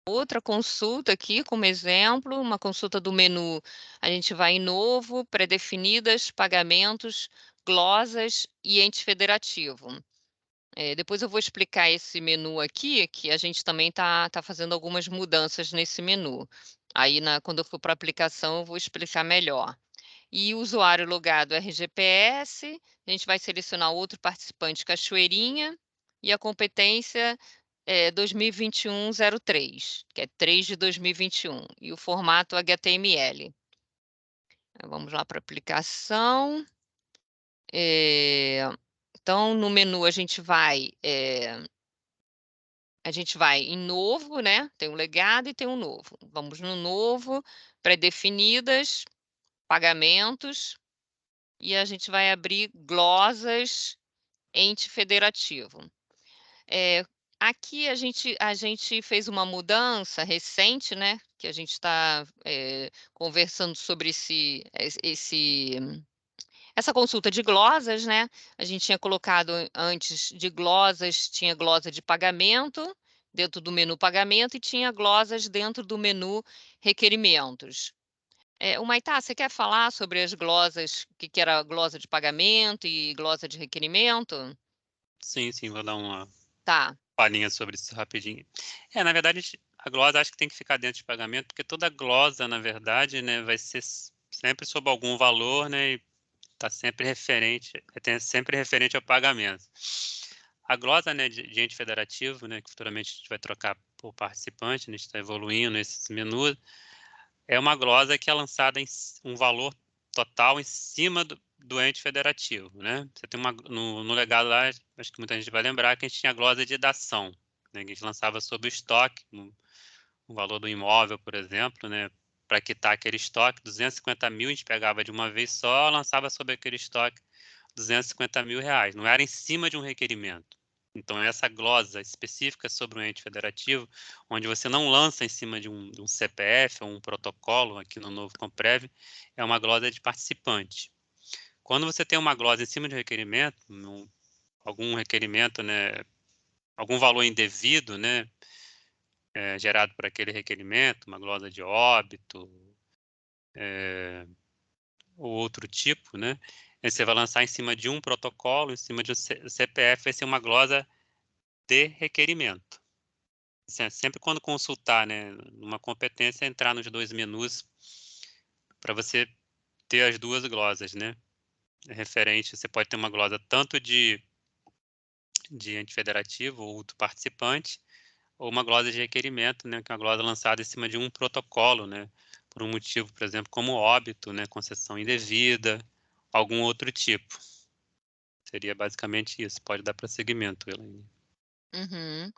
outra consulta aqui como exemplo, uma consulta do menu. A gente vai em novo, pré-definidas, pagamentos, glosas e ente federativo. Depois eu vou explicar esse menu aqui, que a gente também tá fazendo algumas mudanças nesse menu. Aí, quando eu for para a aplicação, eu vou explicar melhor. E o usuário logado RGPS, a gente vai selecionar outro participante Cachoeirinha, e a competência 2021-03, que é 3 de 2021, e o formato HTML. Vamos lá para a aplicação. Então, no menu a gente vai em novo, né? Tem um legado e tem um novo. Vamos no novo, pré-definidas, pagamentos, e a gente vai abrir glosas, ente federativo. Aqui a gente fez uma mudança recente, né? Que a gente está conversando sobre essa consulta de glosas, né? A gente tinha colocado antes de glosas, tinha glosa de pagamento dentro do menu pagamento e tinha glosas dentro do menu requerimentos. O Maitá, você quer falar sobre as glosas, o que era glosa de pagamento e glosa de requerimento? Sim, vou dar uma Tá. palhinha sobre isso rapidinho. Na verdade, a glosa acho que tem que ficar dentro de pagamento, porque toda glosa, na verdade, né, vai ser sempre sob algum valor, né, e está sempre sempre referente ao pagamento. A glosa, né, de ente federativo, né, que futuramente a gente vai trocar por participante, né, a gente está evoluindo nesses menus, é uma glosa que é lançada em um valor total em cima do ente federativo, né? Você tem no legado lá, acho que muita gente vai lembrar que a gente tinha a glosa de dação, né, que a gente lançava sobre o estoque, o valor do imóvel, por exemplo, né? Para quitar aquele estoque, 250 mil a gente pegava de uma vez só, lançava sobre aquele estoque 250 mil reais. Não era em cima de um requerimento. Então, essa glosa específica sobre o ente federativo, onde você não lança em cima de um CPF ou um protocolo, aqui no novo Comprev, é uma glosa de participante. Quando você tem uma glosa em cima de um requerimento, algum requerimento, né, algum valor indevido, né, gerado por aquele requerimento, uma glosa de óbito, ou outro tipo, né, aí você vai lançar em cima de um protocolo, em cima de um CPF, vai ser uma glosa de requerimento. Sempre quando consultar, né, uma competência, entrar nos dois menus para você ter as duas glosas, né? Referente, você pode ter uma glosa tanto de ente federativo ou do participante, ou uma glosa de requerimento, né, que é uma glosa lançada em cima de um protocolo, né, por um motivo, por exemplo, como óbito, né, concessão indevida, algum outro tipo. Seria basicamente isso. Pode dar prosseguimento, Elaine. Uhum.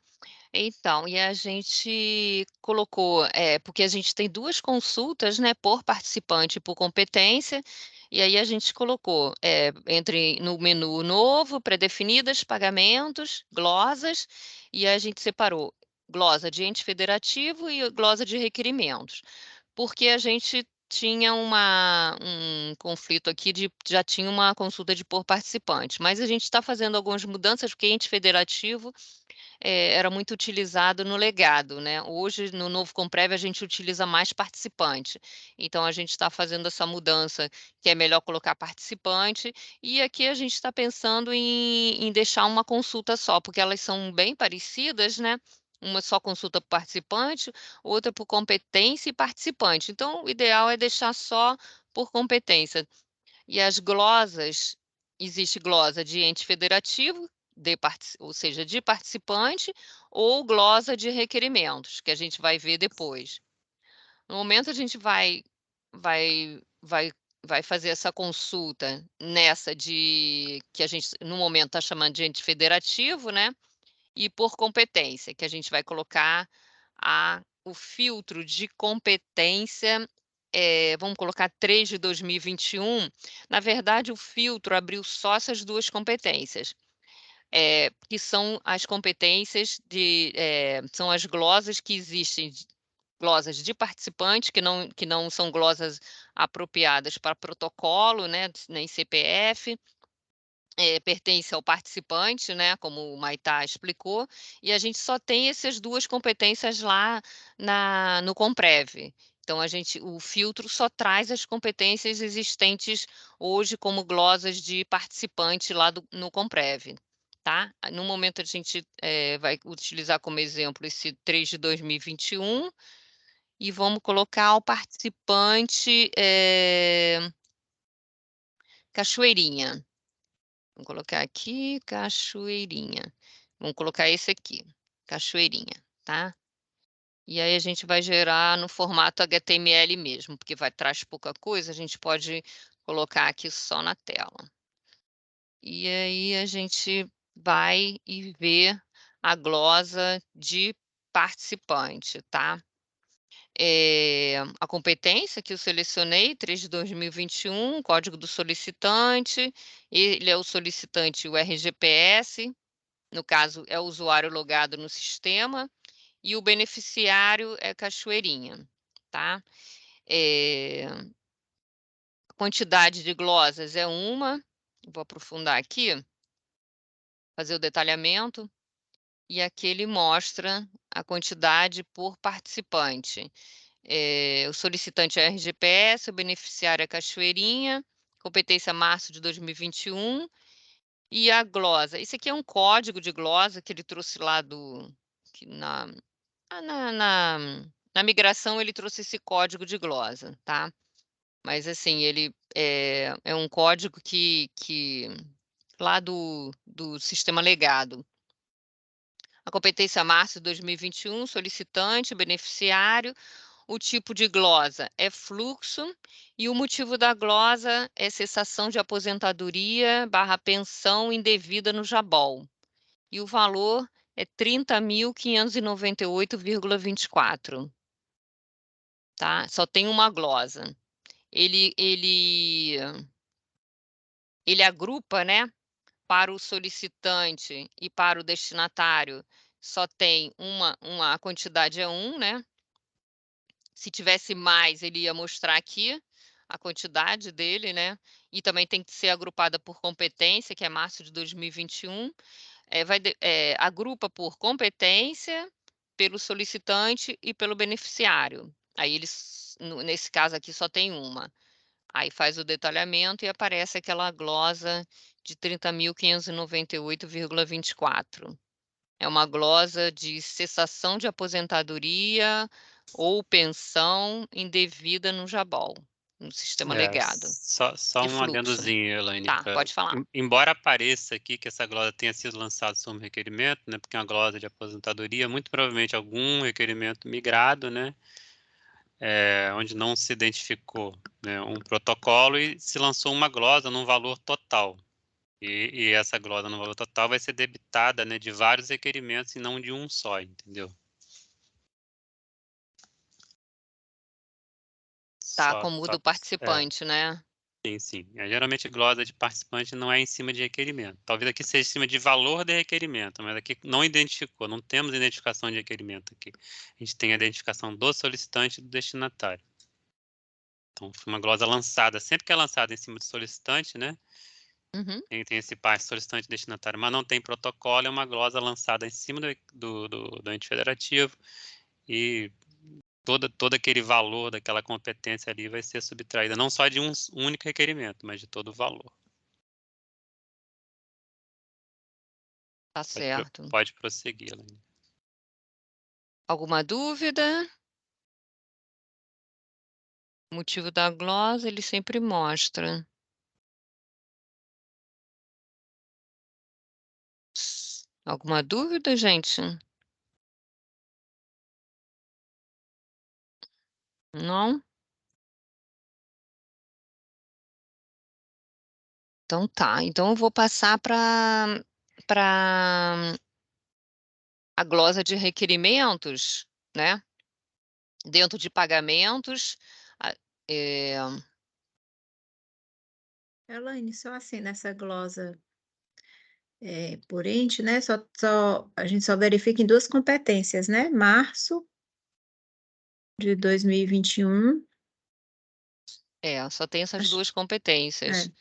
Então, e a gente colocou, porque a gente tem duas consultas, né, por participante e por competência, e aí a gente colocou entre no menu novo, pré-definidas, pagamentos, glosas, e a gente separou glosa de ente federativo e glosa de requerimentos, porque a gente tinha um conflito aqui já tinha uma consulta de por participante, mas a gente está fazendo algumas mudanças, porque ente federativo era muito utilizado no legado, né. Hoje, no novo Comprev, a gente utiliza mais participante. Então a gente está fazendo essa mudança, que é melhor colocar participante, e aqui a gente está pensando em deixar uma consulta só, porque elas são bem parecidas, né, uma só consulta por participante, outra por competência e participante. Então o ideal é deixar só por competência. E as glosas, existe glosa de ente federativo, ou seja, de participante, ou glosa de requerimentos, que a gente vai ver depois. No momento a gente vai vai vai fazer essa consulta nessa que a gente no momento está chamando de ente federativo, né, e por competência, que a gente vai colocar o filtro de competência, vamos colocar 3 de 2021. Na verdade, o filtro abriu só essas 2 competências, que são as competências são as glosas que existem, glosas de participante, que não são glosas apropriadas para protocolo, né, nem CPF, pertence ao participante, né, como o Maitá explicou, e a gente só tem essas 2 competências lá no Comprev. Então o filtro só traz as competências existentes hoje como glosas de participante lá no Comprev, tá? No momento a gente, vai utilizar como exemplo esse 3 de 2021, e vamos colocar o participante, Cachoeirinha. Vamos colocar aqui, Cachoeirinha. Vamos colocar esse aqui, Cachoeirinha, tá? E aí a gente vai gerar no formato HTML mesmo, porque traz pouca coisa, a gente pode colocar aqui só na tela. E aí a gente vai e vê a glosa de participante, tá? A competência que eu selecionei, 3 de 2021, código do solicitante, ele é o solicitante, o RGPS, no caso é o usuário logado no sistema, e o beneficiário é Cachoeirinha, tá? A quantidade de glosas é uma, vou aprofundar aqui, fazer o detalhamento, e aqui ele mostra a quantidade por participante. O solicitante é RGPS, o beneficiário é Cachoeirinha, competência março de 2021, e a glosa. Esse aqui é um código de glosa que ele trouxe lá ah, na migração ele trouxe esse código de glosa, tá? Mas assim, ele é um código que lá do sistema legado. A competência março de 2021, solicitante, beneficiário, o tipo de glosa é fluxo e o motivo da glosa é cessação de aposentadoria / pensão indevida no Jabol. E o valor é 30.598,24, tá? Só tem uma glosa. Ele agrupa, né? Para o solicitante e para o destinatário, só tem a quantidade é 1, né? Se tivesse mais, ele ia mostrar aqui a quantidade dele, né? E também tem que ser agrupada por competência, que é março de 2021. Agrupa por competência, pelo solicitante e pelo beneficiário. Aí nesse caso aqui só tem uma. Aí faz o detalhamento e aparece aquela glosa de 30.598,24. É uma glosa de cessação de aposentadoria ou pensão indevida no Jabol, no sistema legado, Só de um fluxo. adendozinho, Elaine. Tá, pode falar. Embora apareça aqui que essa glosa tenha sido lançada sob requerimento, né, porque é uma glosa de aposentadoria, muito provavelmente algum requerimento migrado, né, onde não se identificou, né, um protocolo e se lançou uma glosa num valor total. E essa glosa no valor total vai ser debitada, né, de vários requerimentos e não de um só, entendeu? Tá, como o do É, participante, né? sim. Geralmente glosa de participante não é em cima de requerimento. Talvez aqui seja em cima de valor de requerimento, mas aqui não identificou, não temos identificação de requerimento aqui. A gente tem a identificação do solicitante e do destinatário. Então, foi uma glosa lançada, sempre que é lançada em cima do solicitante, né? Uhum. Tem esse parte solicitante e destinatário, mas não tem protocolo, é uma glosa lançada em cima do ente federativo e todo aquele valor daquela competência ali vai ser subtraída, não só de um único requerimento, mas de todo o valor. Tá certo. Pode prosseguir, Elaine. Alguma dúvida? O motivo da glosa ele sempre mostra. Alguma dúvida, gente? Não? Então tá. Então eu vou passar para a glosa de requerimentos, né? Dentro de pagamentos. a- é, Elaine, só assim, nessa glosa por ente, né? A gente só verifica em duas competências, né? Março de 2021. só tem essas Acho, duas competências. é,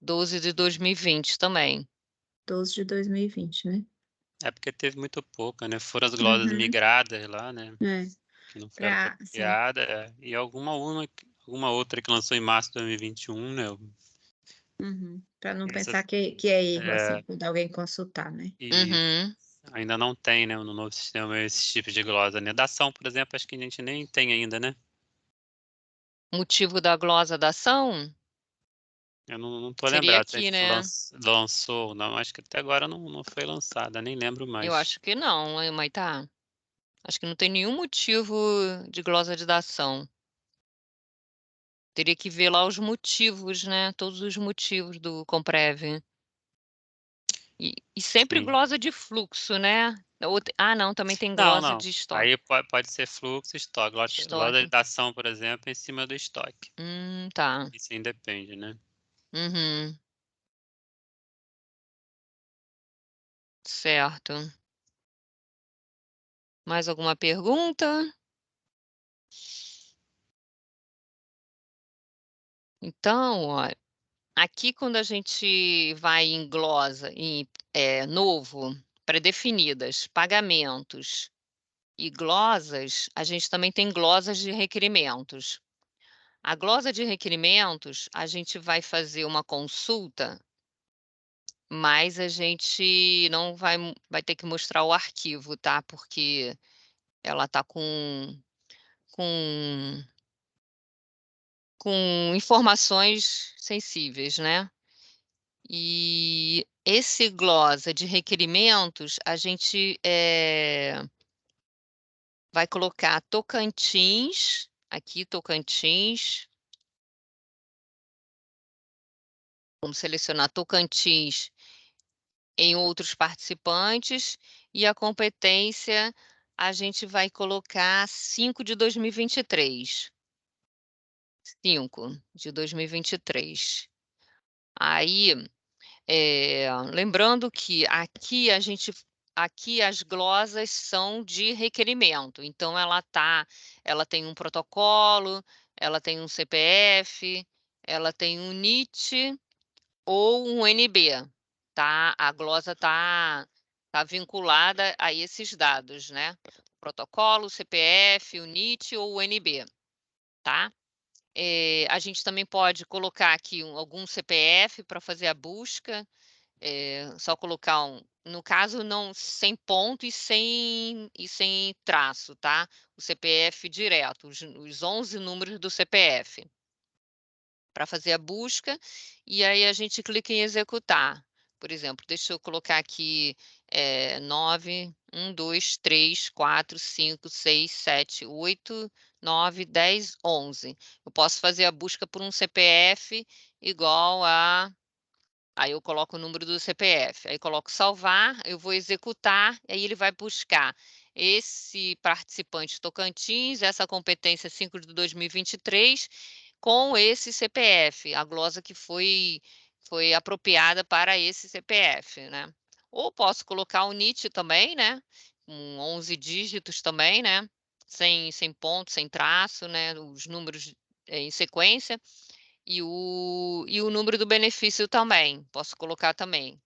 12 de 2020 também. 12 de 2020, né? É porque teve muito pouca, né? Foram as glosas migradas lá, né? É, Que não foram assim, apropriadas. E alguma outra que lançou em março de 2021, né? para não pensar Essas, que é erro, assim, é, quando alguém consultar, né? e ainda não tem, né? No novo sistema esse tipo de glosa, né? Dação, por exemplo, acho que a gente nem tem ainda, né? Motivo da glosa da ação Eu não tô seria lembrado se a aqui, gente né? lançou ou não. Acho que até agora não foi lançada, nem lembro Eu mais. acho que não, hein, Maitá. Acho que não tem nenhum motivo de glosa de dação. Teria que ver lá os motivos, né? Todos os motivos do Comprev. E sempre Sim. glosa de fluxo, né? Não, também tem Não, glosa não. de estoque. Aí pode ser fluxo e estoque. Glosa de Estoque. dação, por exemplo, é em cima do estoque. Tá. Isso independe, né? Uhum. Certo. Mais alguma pergunta? Então, ó, aqui quando a gente vai em glosa, em novo, pré-definidas, pagamentos e glosas, a gente também tem glosas de requerimentos. A glosa de requerimentos, a gente vai fazer uma consulta, mas a gente não vai ter que mostrar o arquivo, tá? Porque ela tá com, com informações sensíveis, né? E esse glosa de requerimentos, a gente vai colocar Tocantins, aqui Tocantins. Vamos selecionar Tocantins em outros participantes e a competência a gente vai colocar 5 de 2023. 5 de 2023. Aí, lembrando que aqui as glosas são de requerimento, então ela tem um protocolo, ela tem um CPF, ela tem um NIT ou um NB, tá? A glosa tá vinculada a esses dados, né? Protocolo, CPF, o NIT ou o NB, tá? A gente também pode colocar aqui algum CPF para fazer a busca, só colocar no caso, não sem ponto e sem traço, tá? O CPF direto, os 11 números do CPF para fazer a busca, e aí a gente clica em executar. Por exemplo, deixa eu colocar aqui 9, 1, 2, 3, 4, 5, 6, 7, 8, 9, 10, 11. Eu posso fazer a busca por um CPF igual a... Aí eu coloco o número do CPF, aí coloco salvar, eu vou executar, aí ele vai buscar esse participante Tocantins, essa competência 5 de 2023, com esse CPF, a glosa que foi apropriada para esse CPF, né? Ou posso colocar o NIT também, né? Com 11 dígitos também, né? Sem ponto, sem traço, né? Os números em sequência. E o número do benefício também, posso colocar também.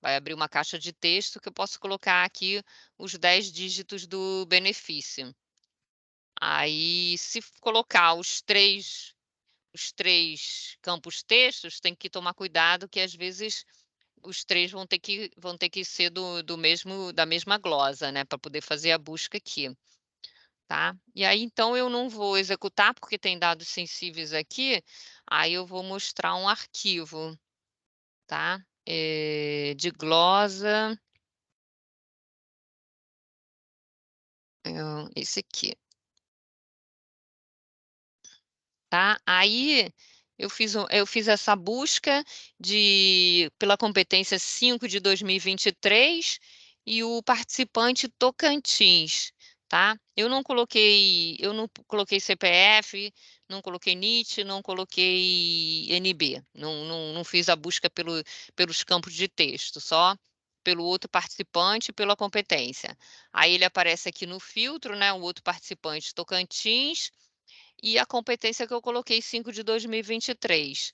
Vai abrir uma caixa de texto que eu posso colocar aqui os 10 dígitos do benefício. Aí, se colocar os três campos textos, tem que tomar cuidado que às vezes os três vão ter que ser da mesma glosa, né, para poder fazer a busca aqui. Tá? E aí, então, eu não vou executar, porque tem dados sensíveis aqui, aí eu vou mostrar um arquivo, tá? De glosa, esse aqui, tá? Aí, eu fiz essa busca pela competência 5 de 2023 e o participante Tocantins, tá? Eu não coloquei CPF, não coloquei NIT, não coloquei NB, não fiz a busca pelos campos de texto, só pelo outro participante e pela competência. Aí ele aparece aqui no filtro, né? O outro participante Tocantins, e a competência que eu coloquei 5 de 2023.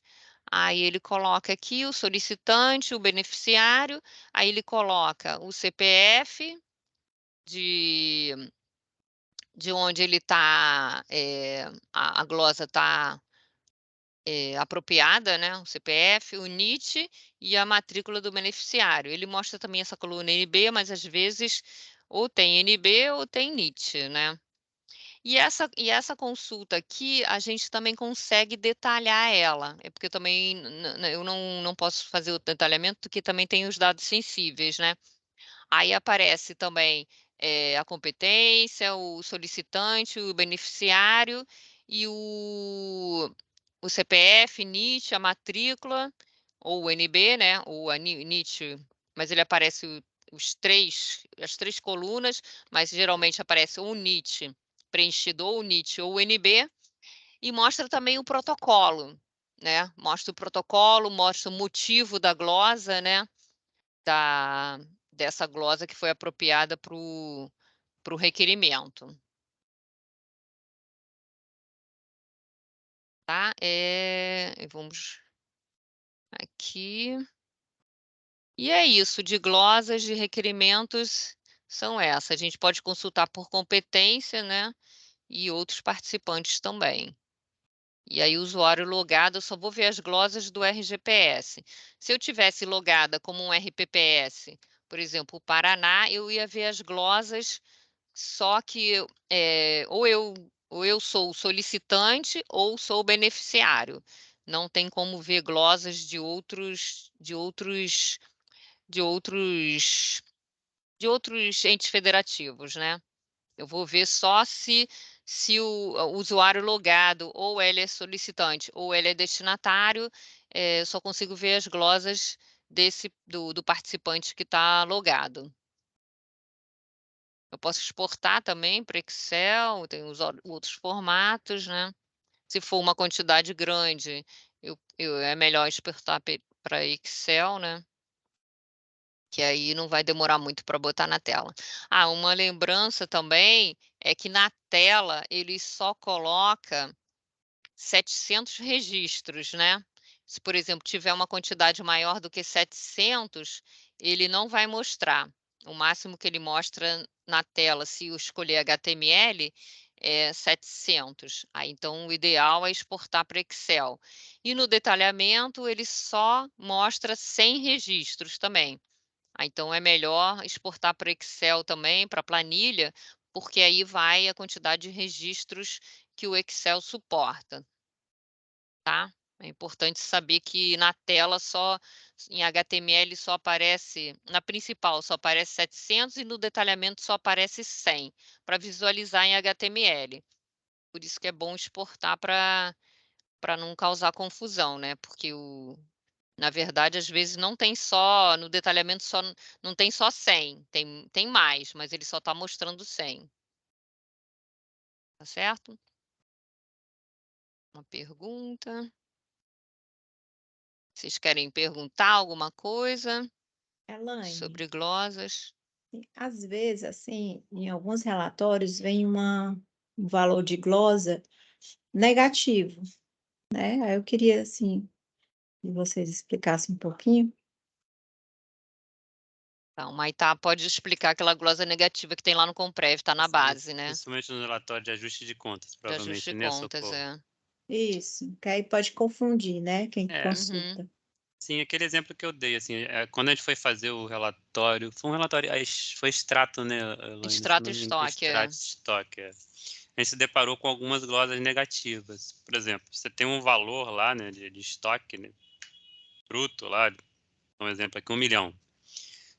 Aí ele coloca aqui o solicitante, o beneficiário, aí ele coloca o CPF de onde ele está, a glosa está apropriada, né? O CPF, o NIT e a matrícula do beneficiário. Ele mostra também essa coluna NB, mas às vezes ou tem NB ou tem NIT, né? E essa consulta aqui, a gente também consegue detalhar ela. É porque eu também eu não posso fazer o detalhamento, porque também tem os dados sensíveis, né? Aí aparece também a competência, o solicitante, o beneficiário e o CPF, NIT, a matrícula, ou o NB, né? Ou a NIT, mas ele aparece as três colunas, mas geralmente aparece ou o NIT preenchido, ou o NIT ou o NB, e mostra também o protocolo, né? Mostra o protocolo, mostra o motivo da glosa, né? Dessa glosa que foi apropriada para o requerimento. Tá? Vamos aqui. E é isso, de glosas de requerimentos são essas. A gente pode consultar por competência, né? E outros participantes também. E aí, o usuário logado, eu só vou ver as glosas do RGPS. Se eu tivesse logada como um RPPS, por exemplo, o Paraná, eu ia ver as glosas, só que ou eu sou o solicitante ou sou o beneficiário. Não tem como ver glosas de outros entes federativos, né? Eu vou ver só se o usuário logado ou ele é solicitante ou ele é destinatário, eu só consigo ver as glosas do participante que está logado. Eu posso exportar também para Excel, tem os outros formatos, né? Se for uma quantidade grande, é melhor exportar para Excel, né? Que aí não vai demorar muito para botar na tela. Ah, uma lembrança também é que na tela ele só coloca 700 registros, né? Se, por exemplo, tiver uma quantidade maior do que 700, ele não vai mostrar. O máximo que ele mostra na tela, se eu escolher HTML, é 700. Aí, então, o ideal é exportar para Excel. E no detalhamento, ele só mostra 100 registros também. Então, é melhor exportar para Excel também, para planilha, porque aí vai a quantidade de registros que o Excel suporta, tá? É importante saber que na tela em HTML só aparece, na principal só aparece 700 e no detalhamento só aparece 100, para visualizar em HTML. Por isso que é bom exportar para não causar confusão, né? Porque na verdade, às vezes não tem só, no detalhamento não tem só 100, tem mais, mas ele só está mostrando 100. Tá certo? Uma pergunta. Vocês querem perguntar alguma coisa Elaine, sobre glosas? às vezes, assim, em alguns relatórios vem um valor de glosa negativo, né? Aí eu queria, assim, que vocês explicassem um pouquinho. Então, Maitá pode explicar aquela glosa negativa que tem lá no Comprev, está na base, né? Principalmente no relatório de ajuste de contas, De ajuste provavelmente, de né, contas, Socorro? Isso, que aí pode confundir, né? Quem É, Uhum. consulta. sim, aquele exemplo que eu dei, assim, quando a gente foi fazer o relatório, foi um relatório, foi extrato, né, Elaine, se eu Extrato não e me engano, foi estoque, extrato de estoque. A gente se deparou com algumas glosas negativas. Por exemplo, você tem um valor lá, né, de estoque, né, bruto lá, um exemplo aqui, 1 milhão.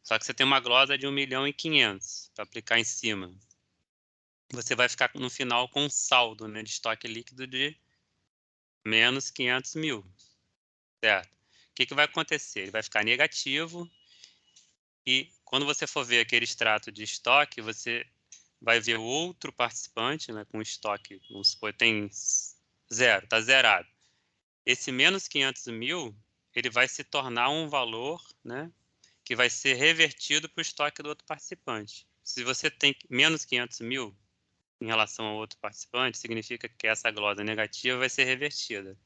Só que você tem uma glosa de 1.500.000 para aplicar em cima. Você vai ficar no final com um saldo, né, de estoque líquido de menos 500 mil, certo? O que vai acontecer? Ele vai ficar negativo e quando você for ver aquele extrato de estoque, você vai ver o outro participante, né, com estoque, vamos supor, tem zero, está zerado. Esse menos 500 mil, ele vai se tornar um valor, né, que vai ser revertido para o estoque do outro participante. Se você tem menos 500 mil em relação ao outro participante, significa que essa glosa negativa vai ser revertida.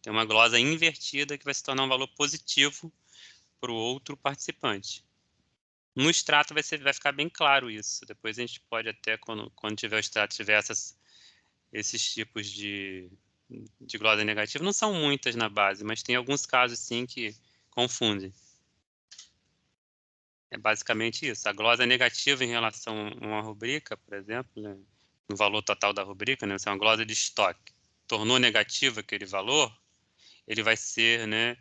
Tem uma glosa invertida que vai se tornar um valor positivo para o outro participante. No extrato vai ficar bem claro isso. Depois a gente pode até, quando tiver o extrato, tiver esses tipos de glosa negativa. Não são muitas na base, mas tem alguns casos sim que confundem. É basicamente isso. A glosa negativa em relação a uma rubrica, por exemplo, né, no valor total da rubrica, né, se é uma glosa de estoque, tornou negativo aquele valor, ele vai ser, né,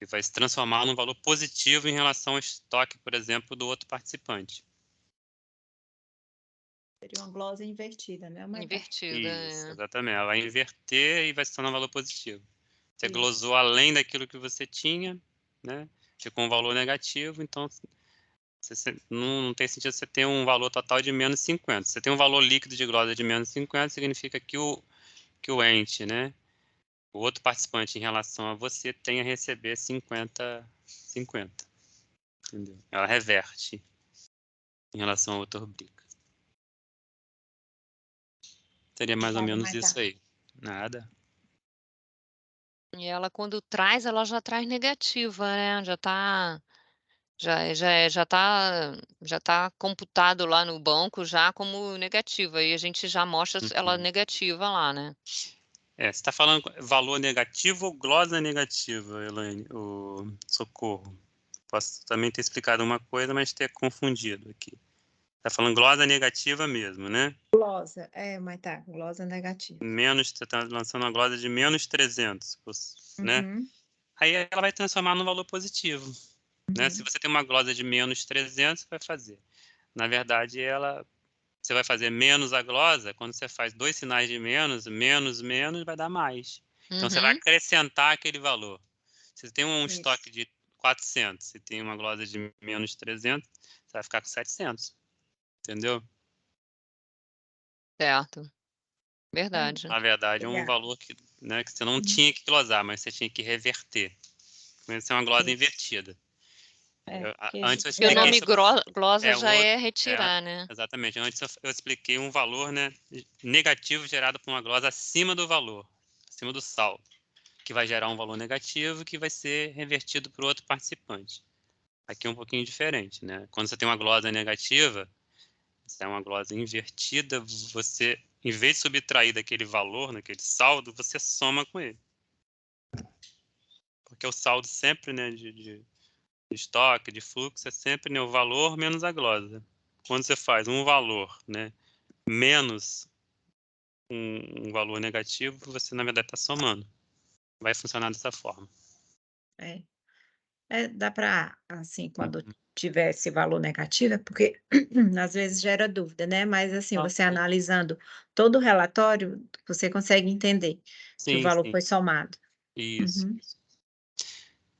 ele vai se transformar num valor positivo em relação ao estoque, por exemplo, do outro participante. Seria uma glosa invertida, né? Invertida, Isso, exatamente. Ela vai inverter e vai se tornar um valor positivo. Você Isso. glosou além daquilo que você tinha, né? Ficou um valor negativo, então não tem sentido você ter um valor total de menos 50. Você tem um valor líquido de glosa de menos 50, significa que o ente, né? O outro participante em relação a você tem a receber 50. Entendeu? Ela reverte em relação a outra rubrica. Seria mais ou menos isso aí. Nada. E ela, quando traz, ela já traz negativa, né? Já tá computado lá no banco já como negativa, e a gente já mostra ela negativa lá, né? Você está falando valor negativo ou glosa negativa, Elaine? O Socorro. Posso também ter explicado uma coisa, mas ter confundido aqui. Está falando glosa negativa mesmo, né? Glosa, mas tá, glosa negativa. Você está lançando uma glosa de menos 300, né? Uhum. Aí ela vai transformar num valor positivo, né? Uhum. Se você tem uma glosa de menos 300, vai fazer. Na verdade, você vai fazer menos a glosa, quando você faz 2 sinais de menos, menos, vai dar mais. Então, você vai Uhum. acrescentar aquele valor. Se você tem um Isso. estoque de 400 e tem uma glosa de menos 300, você vai ficar com 700. Entendeu? Certo. Verdade. Na verdade, é um Obrigada. valor que você não tinha que glosar, mas você tinha que reverter. Essa é uma glosa Isso. invertida. Porque Antes eu Porque o expliquei nome geralmente glosa o já outro. é retirar, né? Exatamente. Antes eu expliquei um valor, né, negativo gerado por uma glosa acima do valor, acima do saldo, que vai gerar um valor negativo que vai ser revertido para o outro participante. Aqui é um pouquinho diferente, né? Quando você tem uma glosa negativa, se é uma glosa invertida, você, em vez de subtrair daquele valor, naquele saldo, você soma com ele. Porque o saldo sempre, né, de estoque, de fluxo, é sempre, né, o valor menos a glosa. Quando você faz um valor, né, menos um valor negativo, você, na verdade, está somando. Vai funcionar dessa forma. dá para, assim, quando Uhum. tiver esse valor negativo, porque às vezes gera dúvida, né? Mas assim, Ah, você analisando todo o relatório, você consegue entender que o sim, valor sim. foi somado. Isso. Uhum.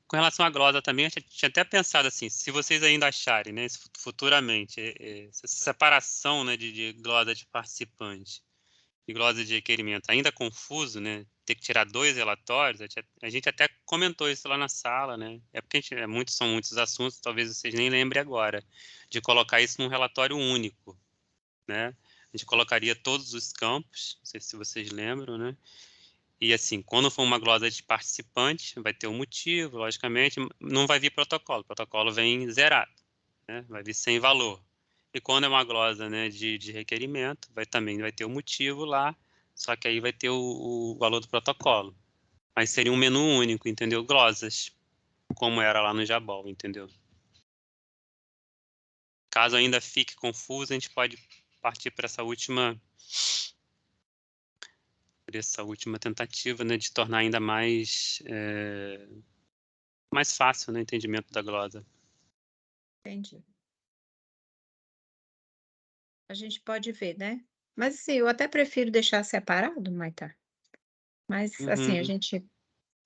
Com relação à glosa também, eu tinha até pensado assim, se vocês ainda acharem, né, futuramente, essa separação, né, de glosa de participante e glosa de requerimento ainda confuso, né, ter que tirar 2 relatórios, a gente até comentou isso lá na sala, né, é porque são muitos assuntos, talvez vocês nem lembrem agora, de colocar isso num relatório único, né, a gente colocaria todos os campos, não sei se vocês lembram, né, e assim, quando for uma glosa de participante, vai ter um motivo, logicamente, não vai vir protocolo, o protocolo vem zerado, né? Vai vir sem valor. E quando é uma glosa, né, de requerimento, também vai ter o motivo lá, só que aí vai ter o valor do protocolo. Mas seria um menu único, entendeu? Glosas, como era lá no Jabol, entendeu? Caso ainda fique confuso, a gente pode partir para essa última tentativa, né, de tornar ainda mais fácil, né, o entendimento da glosa. Entendi. A gente pode ver, né? Mas assim, eu até prefiro deixar separado, Maitá. Mas assim, a Uhum. gente.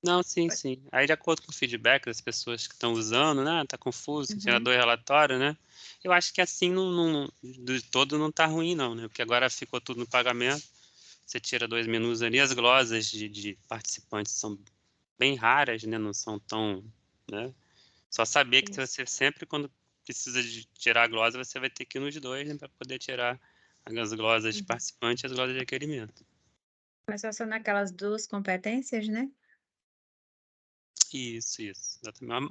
Não, sim, sim. Aí, de acordo com o feedback das pessoas que estão usando, né, tá confuso, tem que tirar Uhum. 2 relatórios, né? Eu acho que assim, do todo não tá ruim, não, né? Porque agora ficou tudo no pagamento, você tira 2 menus ali, as glosas de participantes são bem raras, né? Não são tão, né? Só saber que Isso. você sempre, quando precisa de tirar a glosa, você vai ter que ir nos dois, né, para poder tirar as glosas de Uhum. participante e as glosas de requerimento. Mas só são naquelas duas competências, né? Isso, exatamente.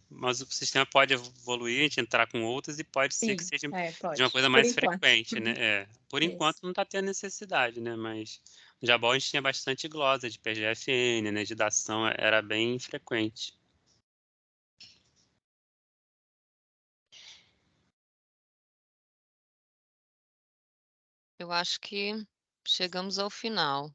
Mas o sistema pode evoluir, a gente entrar com outros e pode ser que Sim, seja de uma pode, coisa por mais enquanto. frequente, né. Por enquanto Isso. não está tendo necessidade, né, mas no Jabol a gente tinha bastante glosa de PGFN, né, de dação, era bem frequente. Eu acho que chegamos ao final.